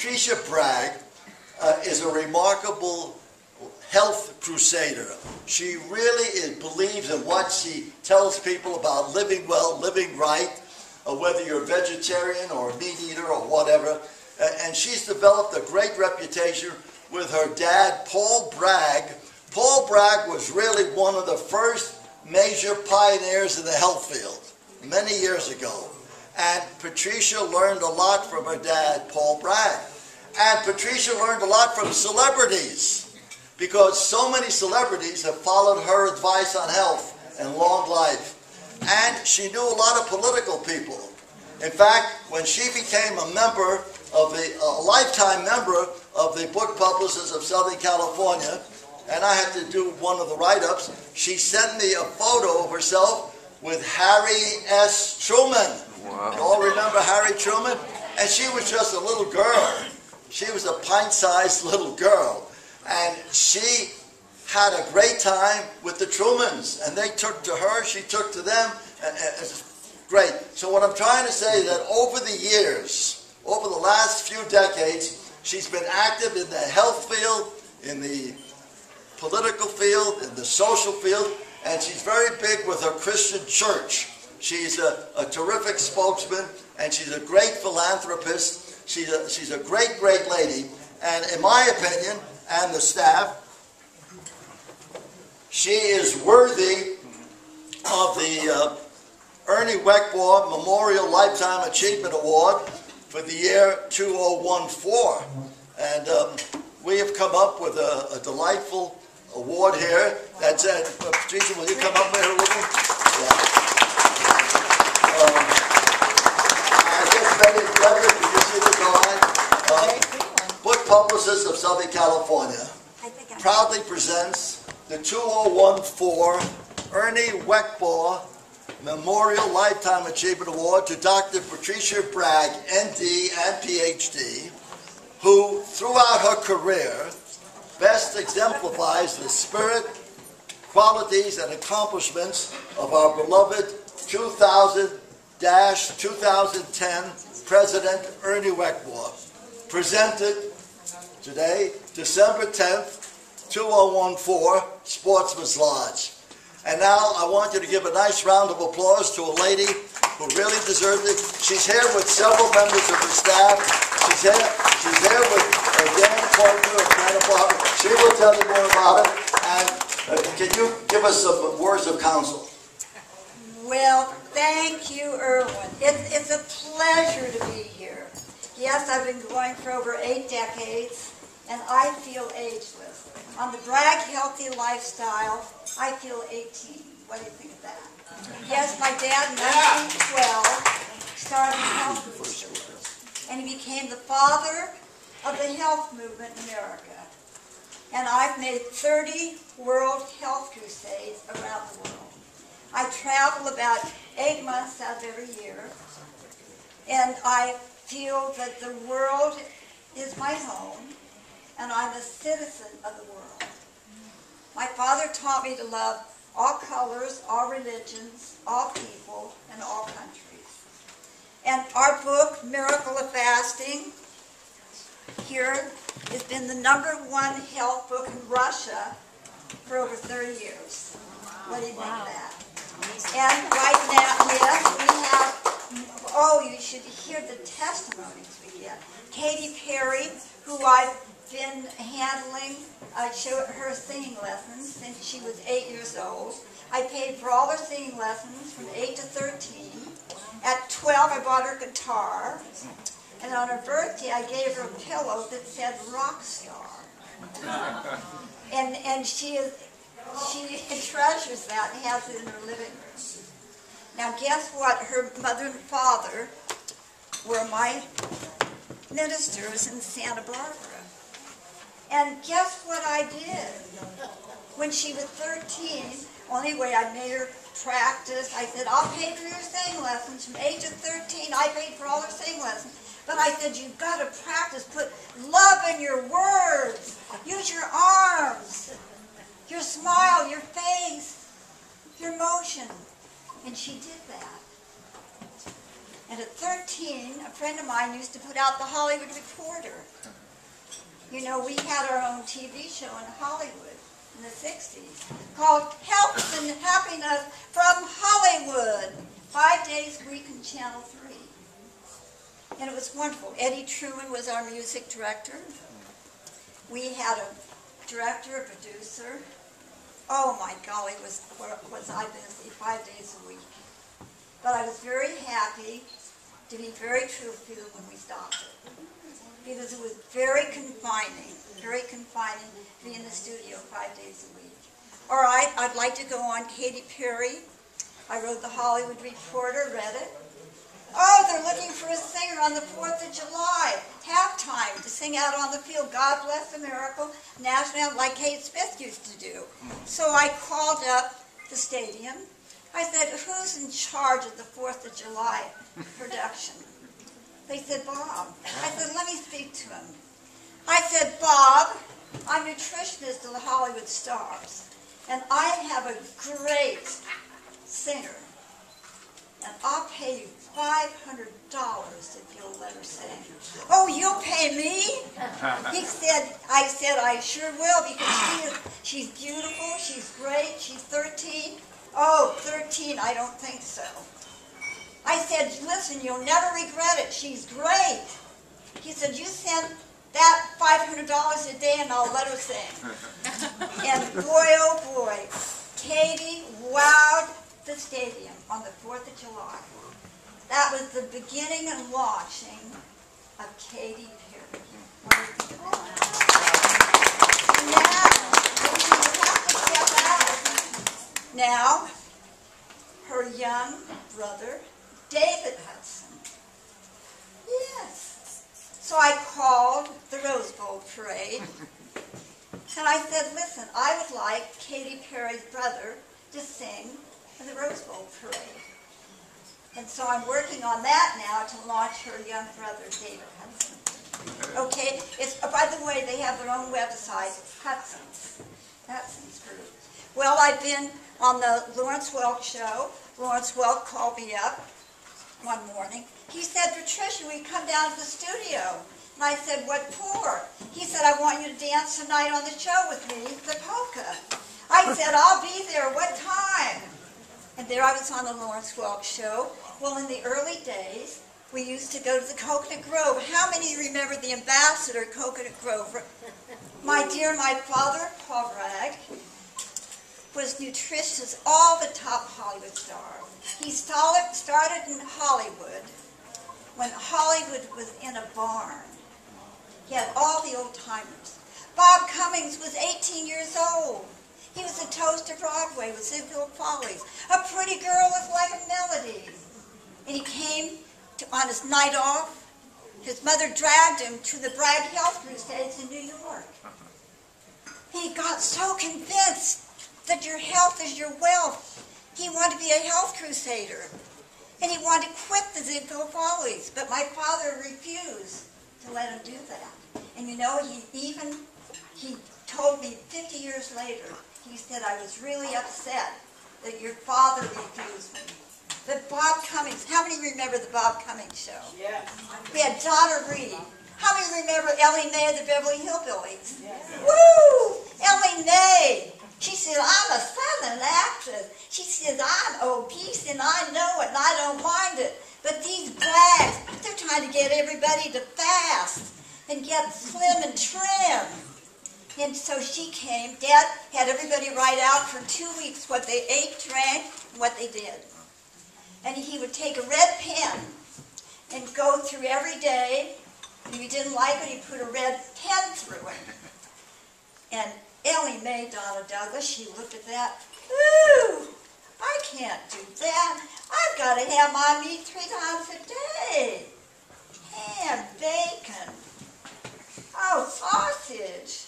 Patricia Bragg is a remarkable health crusader. She really believes in what she tells people about living well, living right, whether you're a vegetarian or a meat eater or whatever. And she's developed a great reputation with her dad, Paul Bragg. Paul Bragg was really one of the first major pioneers in the health field many years ago. And Patricia learned a lot from her dad, Paul Bragg. And Patricia learned a lot from celebrities, because so many celebrities have followed her advice on health and long life. And she knew a lot of political people. In fact, when she became a member of a lifetime member of the Book Publishers of Southern California, and I had to do one of the write-ups, she sent me a photo of herself with Harry S. Truman. Wow. You all remember Harry Truman? And she was just a little girl. She was a pint-sized little girl. And she had a great time with the Trumans. And they took to her, she took to them. And it's great. So what I'm trying to say is that over the years, over the last few decades, she's been active in the health field, in the political field, in the social field, and she's very big with her Christian church. She's a terrific spokesman, and she's a great philanthropist. She's a great, great lady. And in my opinion, and the staff, she is worthy of the Ernie Weckbaugh Memorial Lifetime Achievement Award for the year 2014. And we have come up with a delightful award here. That's it. Patricia, will you come up here with me? Yeah. I guess Betty Clever, did you see the drawing? Book Publishers of Southern California proudly presents the 2014 Ernie Weckbaugh Memorial Lifetime Achievement Award to Dr. Patricia Bragg, ND and PhD, who throughout her career best exemplifies the spirit, qualities, and accomplishments of our beloved 2000-2010 President Ernie Weckbaugh. Presented today, December 10th, 2014, Sportsman's Lodge. And now I want you to give a nice round of applause to a lady who really deserves it. She's here with several members of her staff. She's here with Dan Porter of Santa Barbara. She will tell you more about it. And can you give us some words of counsel? Well, thank you, Erwin. It's a pleasure to be here. Yes, I've been going for over 8 decades, and I feel ageless. On the Bragg Healthy Lifestyle, I feel 18. What do you think of that? Yes, my dad in 1912 started health food stores, and he became the father of the health movement in America. And I've made 30 World Health Crusades around the world. I travel about 8 months out of every year, and I feel that the world is my home, and I'm a citizen of the world. My father taught me to love all colors, all religions, all people, and all countries. And our book, Miracle of Fasting, here has been the #1 health book in Russia for over 30 years. What do you think of that? And right now, yes, we have, oh, you should hear the testimonies we get. Katy Perry, who I've been handling, I showed her singing lessons since she was 8 years old. I paid for all her singing lessons from 8 to 13. At 12, I bought her a guitar. And on her birthday, I gave her a pillow that said rock star. And she treasures that and has it in her living room. Now guess what? Her mother and father were my ministers in Santa Barbara. And guess what I did? When she was 13, only way I made her practice, I said, I'll pay for your singing lessons. From 8 to 13, I paid for all her singing lessons. But I said, you've got to practice. Put love in your words. Use your arms, your smile, your face, your motion. And she did that. And at 13, a friend of mine used to put out the Hollywood Reporter. You know, we had our own TV show in Hollywood in the 60s called Health and Happiness from Hollywood, 5 days a week on Channel 3. And it was wonderful. Eddie Truman was our music director. We had a director, a producer. Oh my golly, was I busy 5 days a week. But I was very happy to be very true to when we stopped it. Because it was very confining to be in the studio 5 days a week. All right, I'd like to go on Katy Perry. I wrote the Hollywood Reporter, read it. Oh, they're looking for a singer on the 4th of July, halftime, to sing out on the field, God Bless America, national anthem, like Kate Smith used to do. So I called up the stadium. I said, who's in charge of the 4th of July production? They said, Bob. I said, let me speak to him. I said, Bob, I'm nutritionist of the Hollywood Stars, and I have a great singer, and I'll pay you $500 if you'll let her sing. Oh, you'll pay me? He said, I said, I sure will, because she's beautiful, she's great, she's 13. Oh, 13, I don't think so. I said, listen, you'll never regret it, she's great. He said, you send that $500 a day and I'll let her sing. And boy, oh boy, Katie wowed the stadium on the 4th of July. That was the beginning and launching of Katy Perry. What do you think of that? Now, her young brother, David Hudson. Yes. So I called the Rose Bowl Parade, and I said, listen, I would like Katy Perry's brother to sing in the Rose Bowl Parade. And so I'm working on that now to launch her young brother, David Hudson. Okay, by the way, they have their own website, Hudson's Group. Well, I've been on the Lawrence Welk show. Lawrence Welk called me up one morning. He said, Patricia, will you come down to the studio? And I said, what for? He said, I want you to dance tonight on the show with me, the polka. I said, I'll be there. What time? And there I was on the Lawrence Welk show. Well, in the early days, we used to go to the Coconut Grove. How many remember the ambassador at Coconut Grove? My father, Paul Bragg, was nutritious, all the top Hollywood stars. He started in Hollywood when Hollywood was in a barn. He had all the old timers. Bob Cummings was 18 years old. He was a toast to Broadway with Ziegfeld Follies. A Pretty Girl with Like a Melody. And he came on his night off. His mother dragged him to the Bragg Health Crusades in New York. He got so convinced that your health is your wealth. He wanted to be a health crusader. And he wanted to quit the Ziegfeld Follies. But my father refused to let him do that. And you know, he told me 50 years later, he said, I was really upset that your father refused me. But Bob Cummings, how many remember the Bob Cummings show? Yeah. We had Donna Reed. How many remember Ellie Mae of the Beverly Hillbillies? Yes. Woo! Ellie Mae! She said, I'm a Southern actress. She says, I'm obese and I know it and I don't mind it. But these Braggs, they're trying to get everybody to fast and get slim and trim. And so she came. Dad had everybody write out for 2 weeks what they ate, drank, and what they did. And he would take a red pen and go through every day. And if he didn't like it, he'd put a red pen through it. And Ellie Mae, Donna Douglas, she looked at that. Ooh, I can't do that. I've got to have my meat 3 times a day. Ham, bacon. Oh, sausage.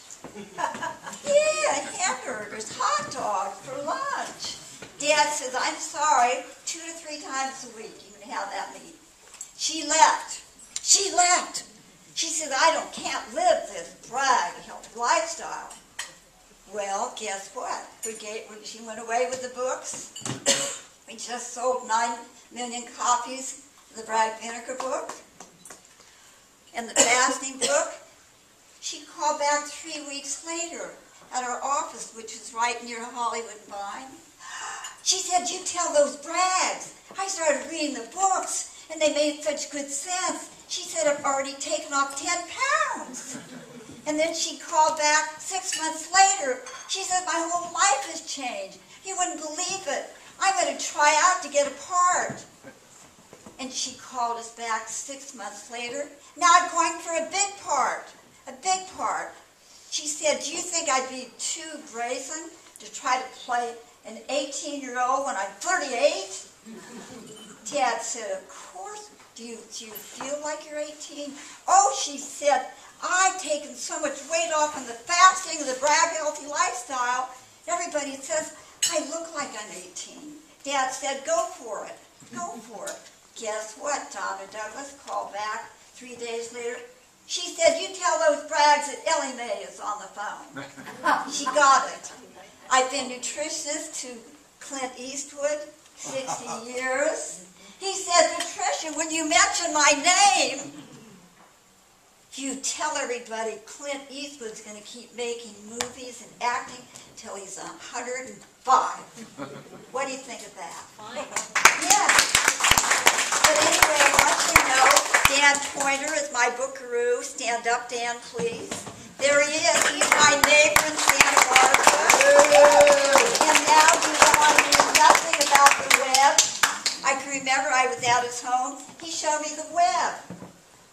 Yeah, hamburgers, hot dog for lunch. Dad says, I'm sorry, 2 to 3 times a week you can have that meat. She left. She left. She said, can't live this Bragg lifestyle. Well, guess what? She went away with the books. We just sold 9 million copies the Bragg Vinegar book, and the fasting book. She called back 3 weeks later at our office, which is right near Hollywood and Vine. She said, "You tell those Braggs. I started reading the books, and they made such good sense." She said, "I've already taken off 10 pounds. And then she called back 6 months later. She said, "My whole life has changed. You wouldn't believe it. I'm going to try out to get a part." And she called us back 6 months later. "Now I'm going for a big part, a big part." She said, "Do you think I'd be too brazen to try to play an 18-year-old when I'm 38? Dad said, "Of course. Do you feel like you're 18? "Oh," she said, "I've taken so much weight off in the fasting and the Bragg healthy lifestyle. Everybody says I look like I'm 18. Dad said, "Go for it. Go for it." Guess what? Donna Douglas called back 3 days later. She said, "You tell those Braggs that Ellie Mae is on the phone." She got it. I've been nutritionist to Clint Eastwood, 60 years. He said, "Patricia, when you mention my name, you tell everybody Clint Eastwood's going to keep making movies and acting till he's 105. What do you think of that? Fine. Yes. But anyway, I want you to know, Dan Pointer is my bookaroo. Stand up, Dan, please. There he is. He's my neighbor in Santa Barbara. And now you don't want to know nothing about the web. I can remember I was at his home. He showed me the web.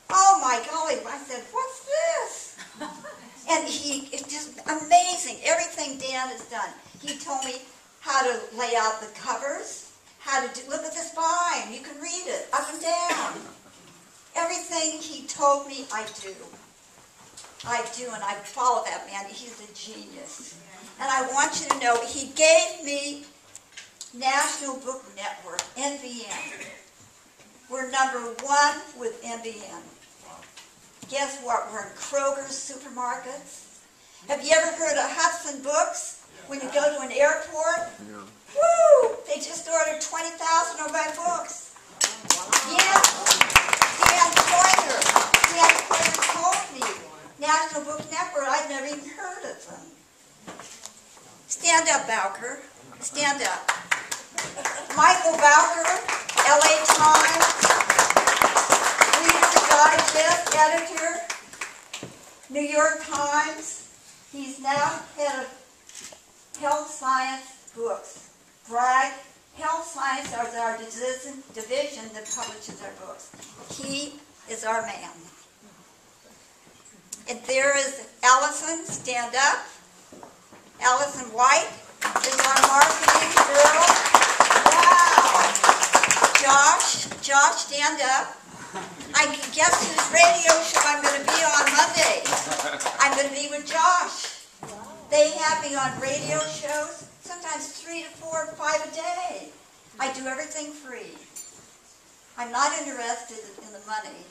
Oh my golly, I said, "What's this?" And it's just amazing, everything Dan has done. He told me how to lay out the covers, how to look at the spine, you can read it up and down. Everything he told me, I do. I do, and I follow that man. He's a genius. And I want you to know, he gave me National Book Network, NBN. We're #1 with NBN. Guess what? We're in Kroger's supermarkets. Have you ever heard of Hudson Books? When you go to an airport? Yeah. Woo! They just ordered 20,000 of my books. Yeah. Dan Pointer told me. National Book Network, I've never even heard of them. Stand up, Bowker. Stand up. Michael Bowker, LA Times, Reader's Digest editor, New York Times. He's now head of Health Science Books. Bragg Health Science is our division that publishes our books. He is our man. And there is Allison, stand up. Allison White is our marketing girl. Wow. Josh, stand up. I can guess whose radio show I'm going to be on Monday. I'm going to be with Josh. They have me on radio shows, sometimes 3 to 4 or 5 a day. I do everything free. I'm not interested in the money.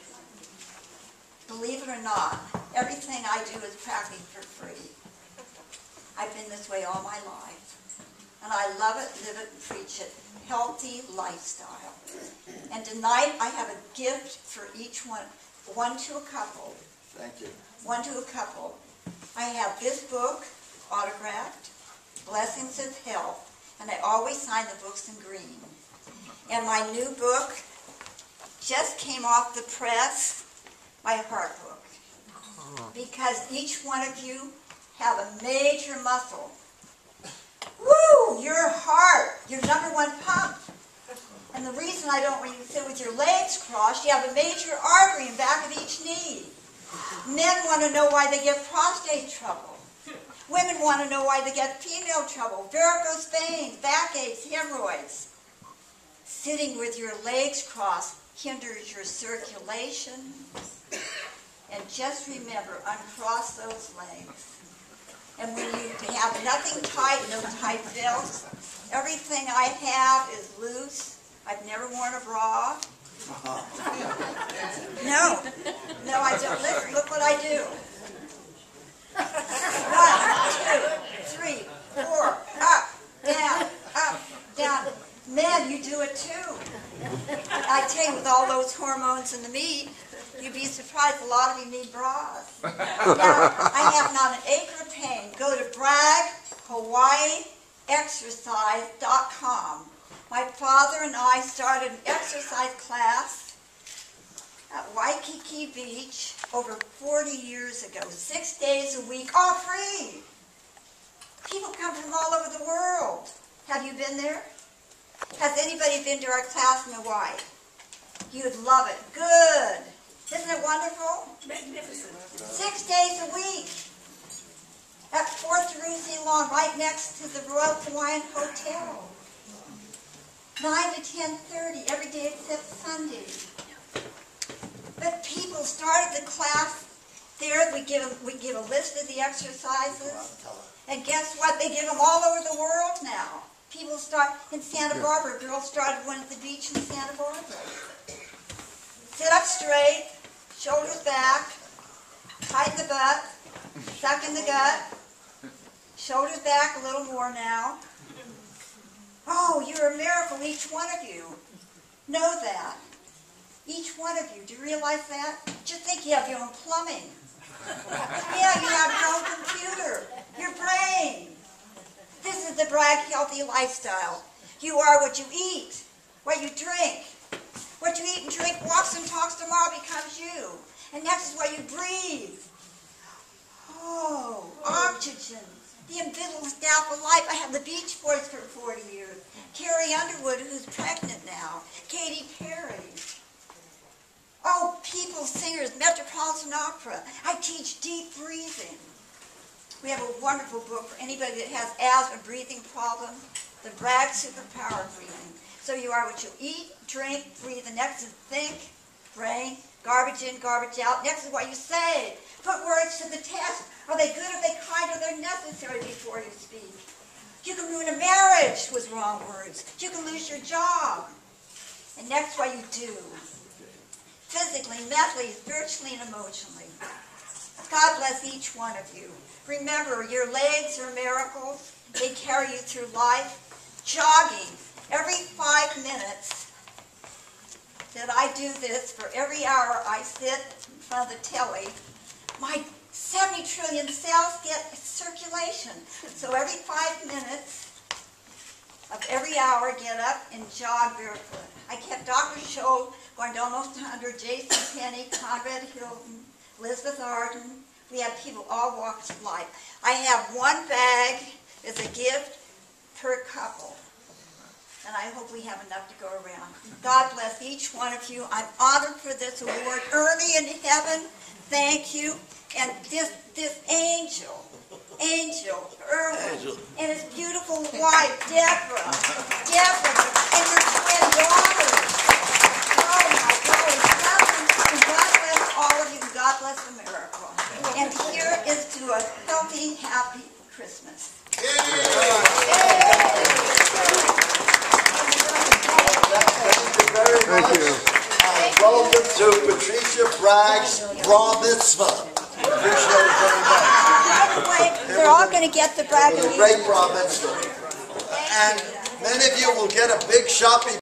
Believe it or not, everything I do is practically for free. I've been this way all my life. And I love it, live it, and preach it. Healthy lifestyle. And tonight I have a gift for each one to a couple. Thank you. One to a couple. I have this book, autographed, Blessings of Health, and I always sign the books in green. And my new book just came off the press, my heart book. Because each one of you have a major muscle. Woo! Your heart, your #1 pump. And the reason I don't want you to sit with your legs crossed, you have a major artery in the back of each knee. Men want to know why they get prostate trouble. Women want to know why they get female trouble, varicose veins, backaches, hemorrhoids. Sitting with your legs crossed hinders your circulation. And just remember, uncross those legs. And when you have nothing tight, no tight belts, everything I have is loose. I've never worn a bra. No, I don't. Look what I do. 1, 2, 3, 4, up, down, up, down. Men, you do it too. I tell you, with all those hormones in the meat, you'd be surprised a lot of you need bras. Now, I have not an acre of pain. Go to BraggHawaiiExercise.com. My father and I started an exercise class at Waikiki Beach over 40 years ago, 6 days a week, all free. People come from all over the world. Have you been there? Has anybody been to our class in Hawaii? You'd love it. Good. Isn't it wonderful? Magnificent. 6 days a week at 4th Jerusalem Lawn, right next to the Royal Hawaiian Hotel. 9 to 10:30 every day except Sunday. But people started the class there. We give a list of the exercises. And guess what? They give them all over the world now. People start in Santa Barbara. A girl started one at the beach in Santa Barbara. Sit up straight, shoulders back, tighten the butt, suck in the gut, shoulders back a little more now. Oh, you're a miracle, each one of you. Know that. Each one of you. Do you realize that? Just think you have your own plumbing. Yeah, you have your own computer, your brain. This is the Bragg healthy lifestyle. You are what you eat, what you drink. What you eat and drink walks and talks tomorrow becomes you. And next is what you breathe. Oh, oxygen. The invisible staff of life. I had the Beach Boys for 40 years. Carrie Underwood, who's pregnant now. Katy Perry. Oh, people, singers, Metropolitan Opera. I teach deep breathing. We have a wonderful book for anybody that has asthma, breathing problem, the Bragg Superpower Breathing. So you are what you eat, drink, breathe. The next is think, brain, garbage in, garbage out. Next is what you say. Put words to the test. Are they good, are they kind, are they necessary before you speak? You can ruin a marriage with wrong words. You can lose your job. And next what you do. Physically, mentally, spiritually, and emotionally. God bless each one of you. Remember, your legs are miracles. They carry you through life. Jogging. Every 5 minutes that I do this, for every hour I sit in front of the telly, my 70 trillion cells get circulation. So every 5 minutes of every hour, get up and jog barefoot. I kept Dr. Scholl going to almost 100, Jason Penny, Conrad Hilton, Elizabeth Arden. We have people all walks of life. I have one bag as a gift per couple. And I hope we have enough to go around. God bless each one of you. I'm honored for this award. Early in heaven, thank you. And this angel, Irwin, and his beautiful wife, Deborah, and your twin daughters. Oh my God, and God bless all of you, and God bless America. And here is to a healthy, happy Christmas. Thank you very much. Thank you. And welcome to Patricia Bragg's Bar Mitzvah. Appreciate it very much. By the way, they're all going to get the Bragg. It was a great Bar Mitzvah. And many of you will get a big shopping